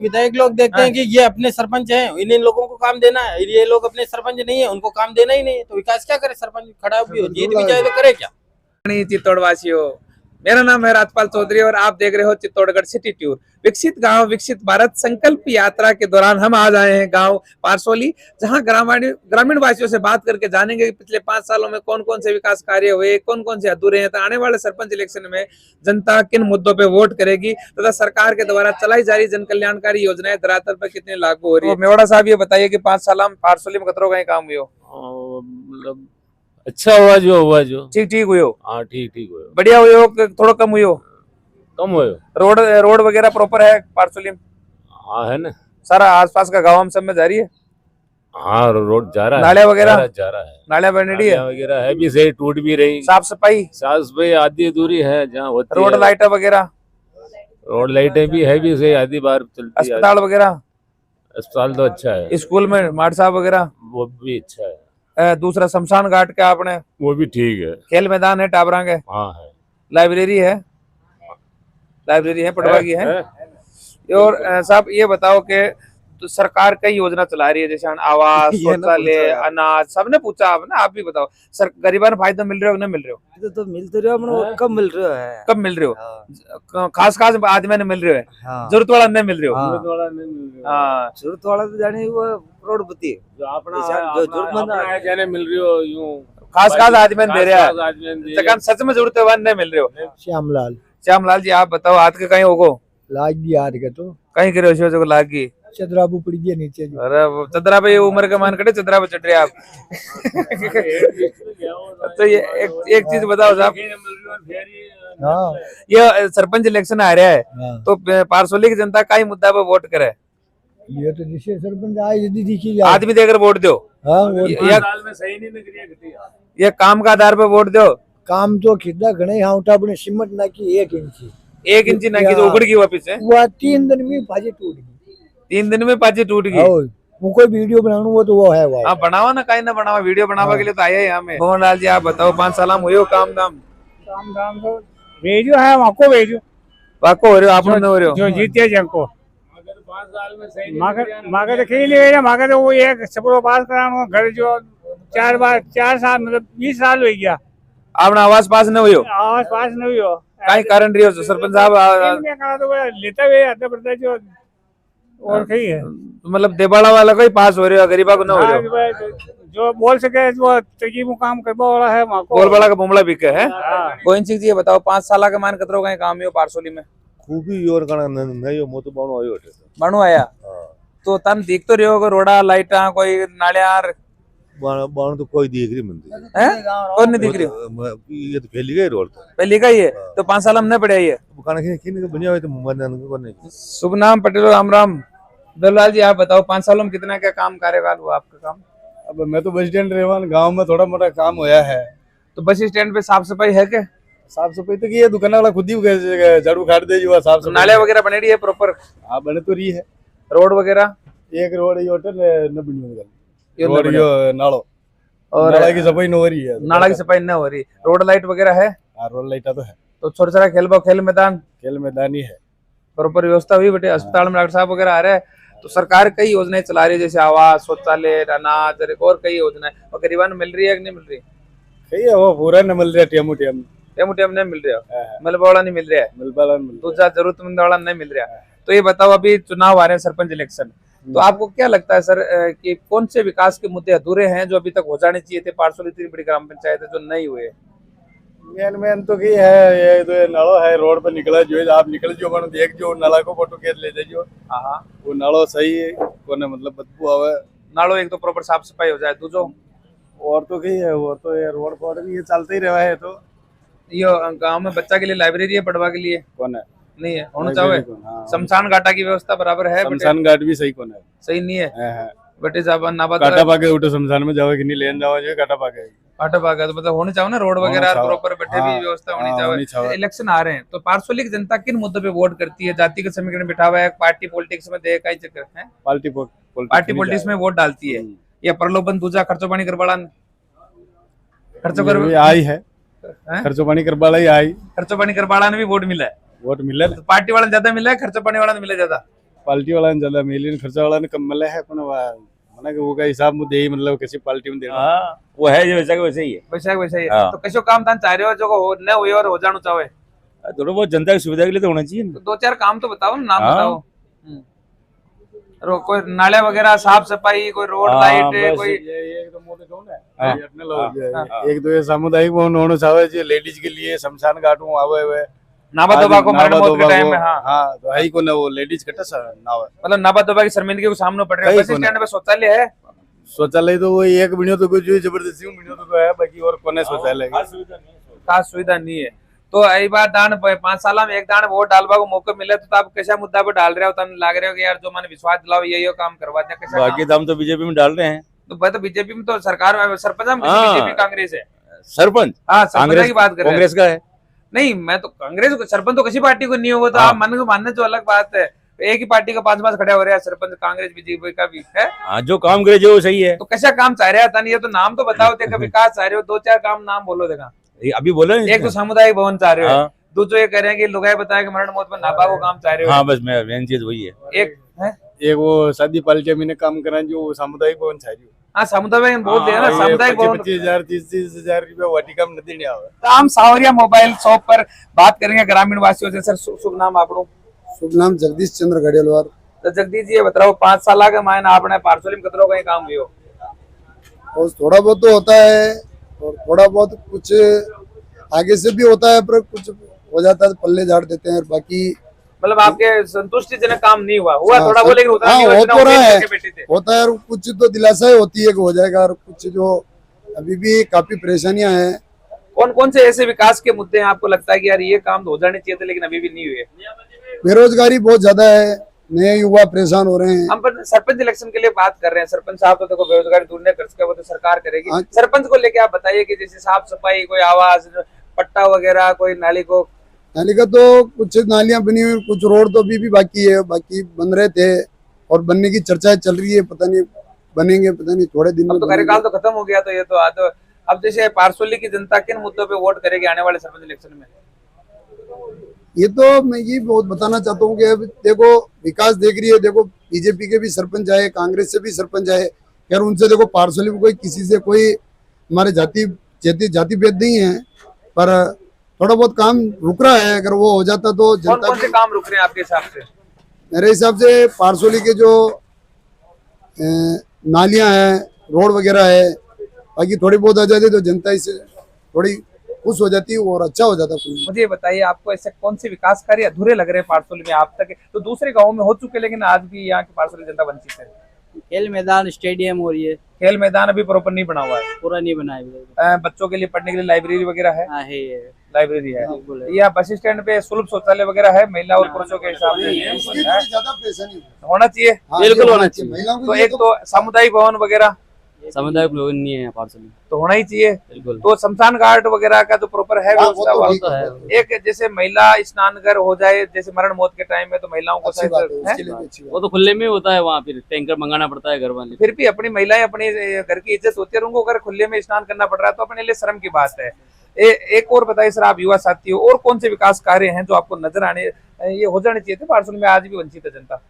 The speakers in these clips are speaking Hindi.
विधायक लोग देखते हैं कि ये अपने सरपंच हैं, इन लोगों को काम देना है, ये लोग अपने सरपंच नहीं है, उनको काम देना ही नहीं है, तो विकास क्या करे? सरपंच खड़ा भी हो, जीत भी जाए तो करे क्या? चित्तौड़ वासियों, मेरा नाम है राजपाल चौधरी और आप देख रहे हो चित्तौड़गढ़ सिटी टूर। विकसित गांव विकसित भारत संकल्प यात्रा के दौरान हम आज आए हैं गांव पारसोली, जहां ग्रामीण वासियों से बात करके जानेंगे कि पिछले 5 सालों में कौन कौन से विकास कार्य हुए, कौन कौन से अधूरे हैं, तो आने वाले सरपंच इलेक्शन में जनता किन मुद्दों पे वोट करेगी तथा सरकार के द्वारा चलाई जा रही जन कल्याणकारी योजनाएं धरातल पर कितनी लागू हो रही है। तो मेवाड़ा साहब ये बताइए कि 5 साल में पारसोली में कतरों का काम हुआ? मतलब अच्छा हुआ जो ठीक ठीक हुई हो? हाँ ठीक हुआ, बढ़िया हुई हो? थोड़ा कम हुई हो? कम हुआ। रोड वगैरह प्रॉपर है पारसोली में? हाँ है ना, सारा आसपास का गाँव हम सब में जा रही है? हाँ रोड जा रहा है, नाले वगैरह जा रहा है, नाले बन रही है वगैरह है भी सही, टूट भी रही। साफ सफाई भाई आधी अधूरी है जहाँ होती रोड है। लाइट वगैरह, रोड लाइटें भी है भी सही, आधी बार चलती है। अस्पताल वगैरह? अस्पताल तो अच्छा है। स्कूल में मार्ट साहब वगैरह वो भी अच्छा है। दूसरा शमशान घाट का आपने? वो भी ठीक है। खेल मैदान है टाबरा के? हाँ है। लाइब्रेरी है? पटवा की है। और साहब ये बताओ कि तो सरकार कई योजना चला रही है, जैसे आवास, शौचालय, अनाज, सबने पूछा आपने, आप भी बताओ सर, गरीबों को फायदा मिल रहे हो कि नहीं मिल रहे हो? तो मिल तो रहे हो, कब मिल रहे है? कब मिल रहे हो? खास आदमी ने मिल रहे हो, जरूरत वाला नहीं मिल रहे हो। हाँ जरूरत वाला तो जाने वो करोड़पति जो अपना जो जरूरतमंद है कहने मिल रही हो, यूं खास आदमी दे रहा है, सच में जरूरत है नहीं मिल रहे हो। श्यामलाल जी आप बताओ, आज के कहीं होगो? लाग गई यार के तो कहीं करे हो लाग गई? चदराबू पड़ी गया नीचे जो। अरे चदरा पे उम्र के मान कटे चदरा पे चढ़ रहे आप। तो ये एक चीज बताओ साहब, हाँ ये सरपंच इलेक्शन आ रहा है, हाँ। तो पारसोली की जनता का ही मुद्दा पे वोट करे? ये तो जिसे सरपंच आए यदि दिखी जाए आदमी देकर वोट दो, हाँ वो ये काम का आधार पे वोट दो। काम तो खिदा घने यहाँ उठा अपने सिमट ना की 1 इंची 1 इंची ना की तो उगड़ गई वापिस है। वो 3 दिन में भाजी टूट गई। 3 दिन में पाजी टूट गई। वो कोई वीडियो बनाना वो तो वो है वो। हाँ बनावा ना, कहीं ना बनावा, वीडियो बनावा के लिए तो आया यहाँ में। मोहनलाल जी आप बताओ, 5 साल में हुए हो काम दाम? तो भेजो है वहाँ भेजो, वाको हो रहे हो आप लोग हो रहे हो जो जीते जंको मगर मगर वो एक सबको पास कराना घर जो 4 साल मतलब 20 साल हो गया, आपने आवास पास न हुई हो? आवाज पास नहीं हो कहीं कारण रही हो सरपंच साहब? तो लेता हुए आता पड़ता जो और कहीं है, मतलब देबाड़ा वाला कोई पास हो रहे हो, गरीबा को न हो रहे हो? जो बोल सके वो तकी मुकाम करवा वाला है वहाँ बोल बड़ा का बुमला बिके है। कोई चीज ये बताओ, 5 साल के मान कतरों का काम हो पारसोली में? खूबी योर कणा नहीं हो मो तो बाणो आयो है बनू आया तो तन देख तो रहे हो रोड़ा लाइटा कोई नालियार बाणो तो कोई देख रही मंदिर है, कौन नहीं दिख रही? ये तो फैली गई रोड तो पहले का ही है, तो 5 साल में नहीं पड़े ये कणा किन के बनिया हुए तो मन को नहीं। शुभ नाम पटेल राम राम। दलाल जी आप बताओ, 5 सालों में कितना क्या काम कार्यकाल हुआ आपका काम? अब मैं तो बस स्टैंड रेवान गांव में थोड़ा मोटा काम होया है। तो बस स्टैंड पे साफ सफाई है क्या? साफ सफाई तो की है, दुकान वाला खुद ही झाड़ू खाट दे जो साफ सफाई। नाले वगैरह बने रही है प्रॉपर? हाँ बने तो रही है। रोड वगैरह? एक रोड ये होटल न बनी रोड यो नालो और नाला की सफाई न हो रही है। नाला की सफाई न हो रही। रोड लाइट वगैरह है? हाँ रोड लाइट तो है। तो छोटा छोटा खेल मैदान ही है, प्रॉपर व्यवस्था हुई बेटे? अस्पताल में डॉक्टर साहब वगैरह आ रहे हैं? तो सरकार कई योजनाएं चला रही है, जैसे आवास, शौचालय, अनाज और कई योजनाएं, और गरीबान मिल रही है कि नहीं मिल रही? सही है, वो पूरा न मिल रहा है, टेमू टेम नहीं मिल रहा है, मिलबा वाला नहीं मिल रहा है, दूसरा जरूरतमंद वाला नहीं मिल रहा है। तो ये बताओ, अभी चुनाव आ रहे हैं सरपंच इलेक्शन, तो आपको क्या लगता है सर कि कौन से विकास के मुद्दे अधूरे हैं जो अभी तक हो जाने चाहिए थे? पारसोली इतनी बड़ी ग्राम पंचायत है जो नहीं हुए। मेन तो की है ये तो नालो है, रोड पर निकला जो आप निकल जो बन देख जो नाला को फोटो खींच ले जाइयो। हाँ वो नालो सही है, कोने मतलब बदबू आवे नालो, एक तो प्रॉपर साफ सफाई हो जाए, दूसरो और तो की है वो तो ये रोड पर भी ये चलते ही रहा है। तो ये गांव में बच्चा के लिए लाइब्रेरी है पढ़वा के लिए? कौन है? नहीं है, होना चाहिए। शमशान घाटा की व्यवस्था बराबर है? शमशान घाट भी सही कौन है? सही नहीं है बेटे साहब, नाबाद काटा पाके उठो शमशान में जाओ कि नहीं लेन जाओ जो काटा पाके तो मतलब होने चाहिए ना, रोड वगैरह प्रॉपर बैठे भी व्यवस्था होनी चाहिए। इलेक्शन आ रहे हैं तो पारसोली की जनता किन मुद्दों पे वोट करती है? जाति के समीकरण बिठा हुआ है, पार्टी पॉलिटिक्स में कई चक्कर है, पार्टी पॉलिटिक्स में वोट डालती है, या प्रलोभन दूजा खर्चो पानी करवाड़ा खर्चो कर आई है, खर्चो पानी करवाड़ा ही आई, खर्चो पानी करवाड़ा ने भी वोट मिला है। वोट मिला तो पार्टी वाला ज्यादा मिला है, खर्चो पानी वाला मिला ज्यादा? पार्टी वाला ने ज्यादा मिली खर्चा वाला ने कम मिला है पण मना के वो का हिसाब में दे मतलब किसी पार्टी में देना हाँ वो है जो वैसा का वैसे ही है। वैसा ही है। हाँ। तो कशो काम तान चाह रहे हो जो हो न हुए और हो जानो चाहे, थोड़ा बहुत जनता की सुविधा के लिए तो होना चाहिए तो ना। 2-4 काम तो बताओ ना, नाम हाँ। बताओ। कोई नाले वगैरह साफ सफाई, कोई रोड हाँ, लाइट, बस कोई ये एक तो मोटे कौन है हाँ। ये अपने लोग हाँ। एक तो ये सामुदायिक भवन होना चाहे जो लेडीज के लिए शमशान घाट में आवे हुए नाबा दोबा को मरण मौत के टाइम में। हाँ हाँ तो है ही को ना वो लेडीज कटा सा ना हो मतलब नाबा दोबा की शर्मिंदगी को सामने पड़ रहा है। कहीं बस को स्टैंड पे शौचालय है, शौचालय तो वो एक बिनियो तो कुछ जबरदस्ती बिनियो तो है बाकी और कोने शौचालय खास सुविधा नहीं है। तो यही बात दान 5 साल में एक दान वोट डालवा को मौका मिले तो आप कैसा मुद्दा पे डाल रहे हो, तब लग रहे हो कि यार जो मैंने विश्वास दिलाओ ये काम करवा दिया कैसा बाकी तो हम तो बीजेपी में डाल रहे हैं। तो भाई तो बीजेपी में तो सरकार में सरपंच हम हाँ। बीजेपी कांग्रेस है। सरपंच हाँ सरपंच कांग्रेस की बात कर रहे हैं। कांग्रेस का है। नहीं मैं तो कांग्रेस को, सरपंच तो किसी पार्टी को नहीं होगा तो हाँ। आप मन को मानने तो अलग बात है। एक ही पार्टी का 5 खड़ा हो रहा है सरपंच, कांग्रेस बीजेपी का भी है। हाँ जो काम करे जो सही है। तो कैसा काम चाह रहे हैं, ये तो नाम तो बताओ, देखा विकास चाह रहे हो, 2-4 काम नाम बोलो देखा। ये अभी बोला ना एक तो सामुदायिक भवन चाह रहे हो, हाँ। दूसरे ये कह रहे हैं कि लुगाई बताया कि मरण मौत में नापा को काम चाह रहे हो। हाँ बस मेन चीज वही है। एक है एक वो शादी पार्टी में काम करा जो सामुदायिक भवन चाहिए हाँ सामुदायिक बोल दिया ना, सामुदायिक भवन 25,000 30,000 रुपया वाटिका में नहीं आवे। तो हम सावरिया मोबाइल शॉप पर बात करेंगे ग्रामीण वासियों से। सर शुभ नाम आपको? शुभ नाम जगदीश चंद्र घड़ियालवार। तो जगदीश जी ये बताओ 5 साल के मायने आपने पारसोली में कतरों का काम हुई हो? और थोड़ा बहुत तो होता है और थोड़ा बहुत कुछ आगे से भी होता है पर कुछ हो जाता है तो पल्ले झाड़ देते हैं और बाकी मतलब आपके संतुष्टिजनक काम नहीं हुआ थोड़ा हाँ, वो, लेकिन उतना हाँ, नहीं हुआ हो जितना तो रहा उम्मीद है। करके बैठे थे। होता है और कुछ तो दिलासा ही होती है कि हो जाएगा और कुछ जो अभी भी काफी परेशानियां हैं। कौन कौन से ऐसे विकास के मुद्दे हैं आपको लगता है कि यार ये काम तो हो जाने चाहिए थे लेकिन अभी भी नहीं हुए? बेरोजगारी बहुत ज्यादा है, नए युवा परेशान हो रहे हैं। हम पर सरपंच इलेक्शन के लिए बात कर रहे हैं। सरपंच साहब तो देखो बेरोजगारी दूर नहीं कर सके, वो तो सरकार करेगी। हाँ। सरपंच को लेके आप बताइए कि जैसे साफ सफाई, कोई आवास, पट्टा वगैरह, कोई नाली को। नाली का तो कुछ नालियां बनी हुई, कुछ रोड तो अभी भी बाकी है, बाकी बन रहे थे और बनने की चर्चाएं चल रही है, पता नहीं बनेंगे, पता नहीं थोड़े दिन अब में तो बनेंगे। कार्यकाल तो खत्म हो गया, तो ये तो अब जैसे पारसोली की जनता किन मुद्दों पे वोट करेगी आने वाले सरपंच इलेक्शन में? ये तो मैं ये बहुत बताना चाहता हूँ कि अब देखो विकास देख रही है, देखो बीजेपी के भी सरपंच आए, कांग्रेस से भी सरपंच आए, यार उनसे देखो पारसोली में कोई किसी से कोई हमारे जाति भेद नहीं है, पर थोड़ा बहुत काम रुक रहा है। अगर वो हो जाता तो कौन जनता कौन से काम रुक रहे हैं आपके हिसाब से? मेरे हिसाब से पारसोली के जो नालियां हैं, रोड वगैरह है, बाकी थोड़ी बहुत आ जाती तो जनता इससे थोड़ी खुश हो जाती और अच्छा हो जाता। मुझे ये बताइए आपको ऐसे कौन से विकास कार्य अधूरे लग रहे हैं पारसोली में आप तक? तो दूसरे गाँव में हो चुके लेकिन आज भी यहाँ की पारसोली जनता वंचित है। खेल मैदान, स्टेडियम और ये खेल मैदान अभी प्रॉपर नहीं बना हुआ है, पूरा नहीं बना है। बच्चों के लिए पढ़ने के लिए लाइब्रेरी वगैरह है? हाँ है ये। लाइब्रेरी है। बिल्कुल है। या बस स्टैंड पे सुलभ शौचालय वगैरह है महिला और पुरुषों के हिसाब से? इसकी थोड़ी ज्यादा परेशानी होना चाहिए। हाँ, बिल्कुल ये होना चाहिए। महिलाओं तो के लिए एक तो सामुदायिक भवन वगैरह सामुदायिक भवन नहीं है पारसोली, तो होना ही चाहिए। बिल्कुल। तो शमशान घाट वगैरह का जो प्रॉपर है हाँ, वो व्यवस्था, तो वहाँ ठीक तो है। है। एक जैसे महिला स्नान घर हो जाए, जैसे मरण मौत के टाइम में तो महिलाओं को अच्छी शायद बात है, है? उसके लिए भी अच्छी बात वो तो खुले में होता है, वहाँ फिर टैंकर मंगाना पड़ता है घर वाले। फिर भी अपनी महिलाएं अपने घर की इज्जत होती है, उनको अगर खुले में स्नान करना पड़ रहा है तो अपने लिए शर्म की बात है। एक और बताइए सर, आप युवा साथी हो, और कौन से विकास कार्य हैं जो आपको नजर आने ये हो जाने चाहिए थे पारसोली में? आज भी वंचित है जनता।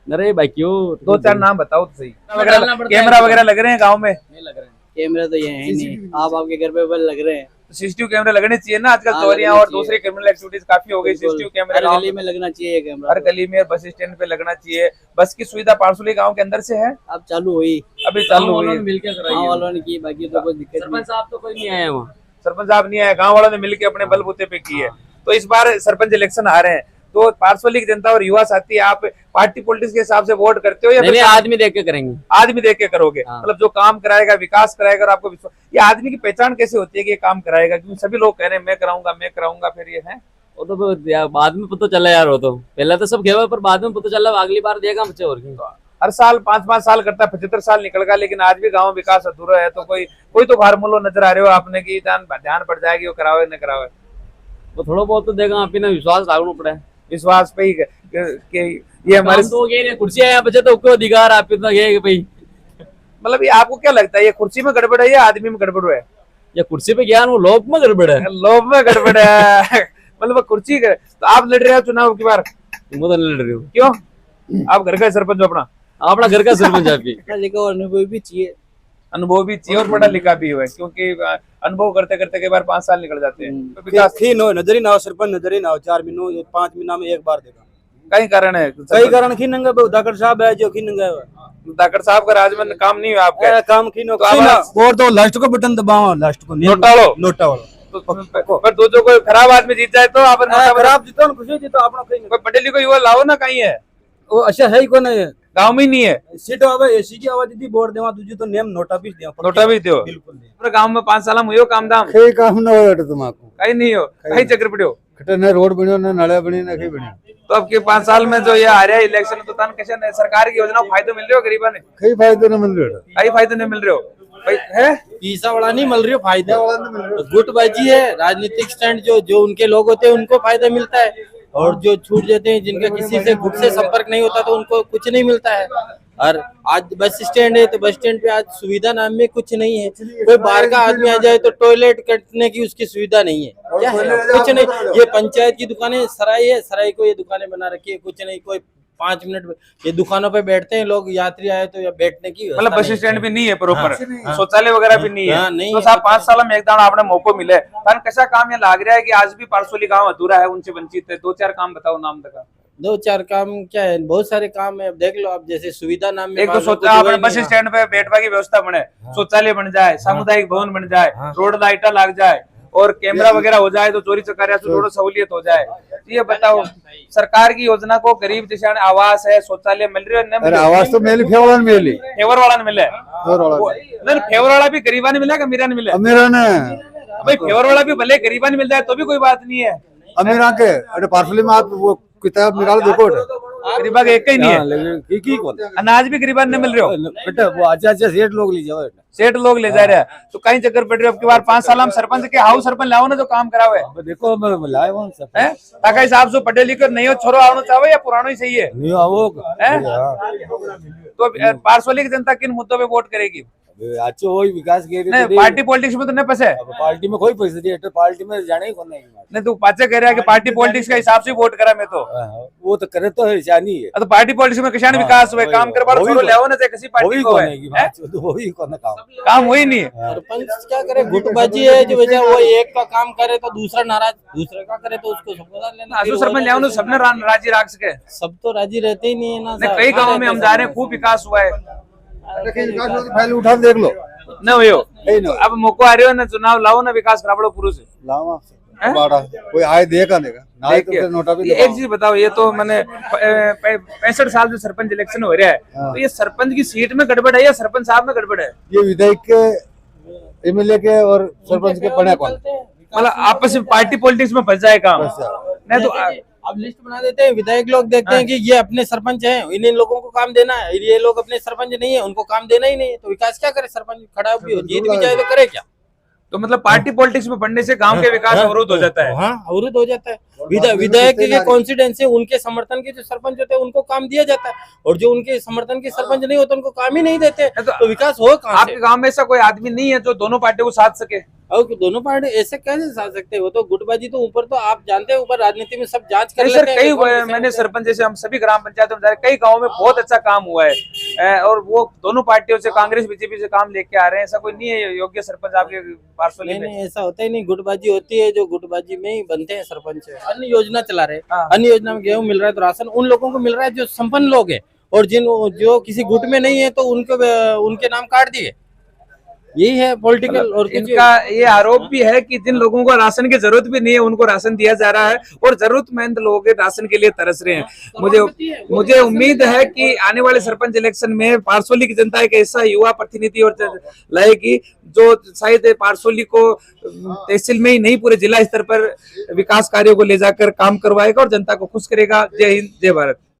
अरे बाकियों 2-4 नाम बताओ तो सही। डालना पड़ता है। कैमरा वगैरह लग रहे हैं गाँव में? नहीं लग रहे हैं कैमरा, तो ये है ही नहीं। आप आपके घर पे बल लग रहे हैं। सीसीटीवी कैमरे लगने चाहिए ना, आजकल हाँ, चोरियां लगने और चाहिए। दूसरी क्रिमिनल एक्टिविटीज काफी हो गई। बिल्कुल। सीसीटीवी कैमरे हर गाँव गली में, में लगना चाहिए ये कैमरा। हर गली में, बस स्टैंड पे लगना चाहिए। बस की सुविधा पारसोली गांव के अंदर से है? अब चालू हुई, अभी चालू हुई है। मिलकर गाँव वालों ने की, बाकी तो कोई दिक्कत नहीं। सरपंच साहब तो कोई नहीं आया वहाँ। सरपंच साहब नहीं आए, गांव वालों ने मिलकर अपने बलबूते पे की है। तो इस बार सरपंच इलेक्शन आ रहे हैं, तो पारसोली की जनता और युवा साथी आप पार्टी पॉलिटिक्स के हिसाब से वोट करते हो या नहीं, आदमी देख के करेंगे। आदमी देख के करोगे? हाँ। मतलब जो काम कराएगा, विकास कराएगा और आपको विश्वास। ये आदमी की पहचान कैसे होती है कि ये काम कराएगा? क्योंकि सभी लोग कह रहे हैं मैं कराऊंगा, फिर ये है। वो तो यार बाद में पता चला यार, वो तो पहले तो सब खेवा, पर बाद में पता चला अगली बार देगा बच्चे और की। हर साल 5-5 साल करता है, 75 साल निकल गया, लेकिन आज भी गांव विकास अधूरा है। तो कोई तो फार्मूला नजर आ रहे हो आपने की ध्यान पड़ जाएगी वो करावे न करावे? वो थोड़ा बहुत तो देगा, आप ही ना विश्वास रखना पड़ा है। विश्वास पे ही कि ये हमारे तो कुर्सियां यहाँ बचे तो क्यों अधिकार आप इतना गए भाई? मतलब ये आपको क्या लगता है, ये कुर्सी में गड़बड़ है या आदमी में गड़बड़ है? या कुर्सी पे ज्ञान, वो लोभ में गड़बड़ है। लोभ में गड़बड़ है। मतलब कुर्सी तो आप लड़ रहे हो चुनाव की बार? वो तो लड़ रही हूँ। क्यों? आप घर का सरपंच हो अपना? अपना घर का सरपंच आपकी देखो अनुभव भी चाहिए, अनुभव भी चाहिए और पढ़ा लिखा भी हुआ है, क्योंकि अनुभव करते करते कई बार 5 साल निकल जाते हैं। तो विकास खीन हो नजरी ना हो सरपंच नजरी ना हो 4 महीनों 5 महीना में एक बार देगा। कई कारण है। कई कारण खीन दाकर साहब है जो खीन दाकर साहब का राज में काम नहीं हुआ आपका, काम खीनो तो आप और तो लास्ट को बटन दबाओ, लास्ट को नोटालो नोटा वाला पर दो जो कोई खराब आदमी जीत जाए तो आप खराब जीतो ना खुशी जीतो अपना कहीं कोई पढ़े लिखे युवा लाओ ना, कहीं है वो अच्छा है ही को नहीं गाँव में ही नहीं है। सीट आवे एसी की आवाज दी वोट देवा तुझे तो नेम नोटा भी दिया नोटा भी दो बिल्कुल नहीं पूरे गाँव में 5 साल में हुई काम दाम कई काम ना हो तुम्हारा कहीं नहीं हो, कहीं चक्कर पड़े हो। खटे न रोड बनियो न नाला बनी न कहीं बनियो तो अब के 5 साल में जो ये आ रहा है इलेक्शन, तो तन कैसे सरकार की योजना फायदे मिल रहे हो गरीबा ने? कई फायदे न मिल रहे कई फायदे नहीं मिल रहे हो भाई है। पैसा वाला नहीं मिल रही हो, फायदा गुटबाजी है। राजनीतिक स्टैंड जो उनके लोग होते हैं उनको फायदा मिलता है, और जो छूट जाते हैं जिनका किसी से गुट से संपर्क नहीं होता तो उनको कुछ नहीं मिलता है। और आज बस स्टैंड है तो बस स्टैंड पे आज सुविधा नाम में कुछ नहीं है। कोई बाहर का आदमी आ जाए तो टॉयलेट कटने की उसकी सुविधा नहीं है, क्या है? कुछ नहीं। ये पंचायत की दुकानें सराय है, सराय को ये दुकानें बना रखी है, कुछ नहीं। कोई 5 मिनट ये दुकानों पे बैठते हैं लोग, यात्री आए तो या बैठने की मतलब बस स्टैंड भी नहीं है प्रॉपर, शौचालय वगैरह भी नहीं है। नहीं तो साहब 5 साल में एक दाना आपने मौको मिले पर कैसा काम ये लाग रहा है कि आज भी पारसोली गांव अधूरा है, उनसे वंचित है। 2-4 काम बताओ नाम तक। 2-4 काम क्या है, बहुत सारे काम है। अब देख लो आप, जैसे सुविधा नाम में एक तो सोचा आपने बस स्टैंड पे बैठवा की व्यवस्था बने, शौचालय बन जाए, सामुदायिक भवन बन जाए, रोड लाइटा लग जाए और कैमरा वगैरह हो जाए तो चोरी चकारिया से थोड़ा सहूलियत हो जाए। ये बताओ सरकार की योजना को गरीब जिसान आवास है, शौचालय मिल रही है? अरे आवाज तो मेली फेवर में मिली, फेवर वाला ने मिले, फेवर वाला भी गरीबा ने मिला, अमीरा ने मिला? अमीरा ने भाई फेवर वाला भी भले गरीबा ने मिल जाए तो भी कोई बात नहीं है। अमीरा के अरे पार्सली में आप वो किताब निकाल देखो गरीबा के एक ही नहीं है, अनाज भी गरीबा ने मिल रहे हो बेटा वो अच्छा सेठ लोग ले जाओ, सेठ लोग ले जा रहे हैं तो कहीं चक्कर पड़ रहे हो। अब की बार 5 साल हम सरपंच के हाउ सरपंच लाओ ना जो काम करावे देखो मैं लाए वहां सब है ताकि हिसाब से पढ़े लिखे नहीं हो छोरो आना चाहो या पुरानो ही सही है नहीं आओ तो पारसोली की जनता किन मुद्दों पे वोट करेगी? अच्छे वही विकास के नहीं पार्टी पॉलिटिक्स में तो नहीं फंसे, पार्टी में कोई पैसे नहीं, पार्टी में जाने ही कौन नहीं तू पाचे कह रहा है कि पार्टी पॉलिटिक्स का हिसाब से वोट करा मैं तो वो तो करे तो है जानी है। तो पार्टी पॉलिटिक्स में किसान विकास हुए काम करवा ले ना किसी पार्टी को वही करना काम वही नहीं है। सरपंच क्या करे, गुटबाजी है जो वजह वो एक का काम करे तो दूसरा नाराज, दूसरे का करे तो उसको सबको लेना। आजू सरपंच ले सबने राजी राख सके, सब तो राजी रहते ही नहीं है ना। कई गाँव में हम जा रहे हैं खूब विकास हुआ है, फाइल उठा देख लो न हो अब मौका आ रहे हो ना, चुनाव लाओ ना, विकास करावड़ो पुरुष लावा कोई आए देगा देगा तो नोटा भी। एक चीज बताओ, ये तो मैंने 65 साल जो सरपंच इलेक्शन हो रहा है तो ये सरपंच की सीट में गड़बड़ है या सरपंच साहब में गड़बड़ है? ये विधायक के एमएलए के और सरपंच के पढ़े कौन, मतलब आपस में पार्टी पॉलिटिक्स में फंस जाए काम। नहीं तो अब लिस्ट बना देते हैं, विधायक लोग देखते हैं कि ये अपने सरपंच हैं, इन लोगों को काम देना है, ये लोग अपने सरपंच नहीं है, उनको काम देना ही नहीं है, तो विकास क्या करे? सरपंच खड़ा भी हो, जीत भी जाए तो करे क्या? तो मतलब पार्टी पॉलिटिक्स में पढ़ने से गांव के विकास अवरुद्ध हो जाता है। हाँ, अवरुद्ध हो जाता है। विधायक के कॉन्फिडेंस उनके समर्थन के जो सरपंच होते हैं उनको काम दिया जाता है, और जो उनके समर्थन के सरपंच नहीं होते उनको काम ही नहीं देते, तो विकास हो कहाँ? आपके गांव में ऐसा कोई आदमी नहीं है जो दोनों पार्टियों को साथ सके? और दोनों पार्टी ऐसे कैसे साथ सकते हो? तो गुटबाजी तो ऊपर, तो आप जानते हैं ऊपर राजनीति में सब जांच कर सर कई मैंने सरपंच जैसे हम सभी ग्राम पंचायतों में कई गाँव में बहुत अच्छा काम हुआ है और वो दोनों पार्टियों से कांग्रेस बीजेपी से काम लेके आ रहे हैं। ऐसा कोई नहीं है योग्य सरपंच आपके पारसोली में? नहीं, ऐसा होता ही नहीं। गुटबाजी होती है, जो गुटबाजी में ही बनते हैं सरपंच। अन्य योजना चला रहे, अन्य योजना में गेहूँ मिल रहा है तो राशन उन लोगों को मिल रहा है जो संपन्न लोग हैं, और जो किसी गुट में नहीं है तो उनके नाम काट दिए। यही है पॉलिटिकल। और इनका ये आरोप भी है कि जिन लोगों को राशन की जरूरत भी नहीं है उनको राशन दिया जा रहा है और जरूरतमंद लोग राशन के लिए तरस रहे हैं। मुझे उम्मीद है कि आने वाले सरपंच इलेक्शन में पारसोली की जनता एक ऐसा युवा प्रतिनिधि और लाएगी जो शायद पारसोली को तहसील में ही नहीं पूरे जिला स्तर पर विकास कार्यों को ले जाकर काम करवाएगा और जनता को खुश करेगा। जय हिंद, जय भारत।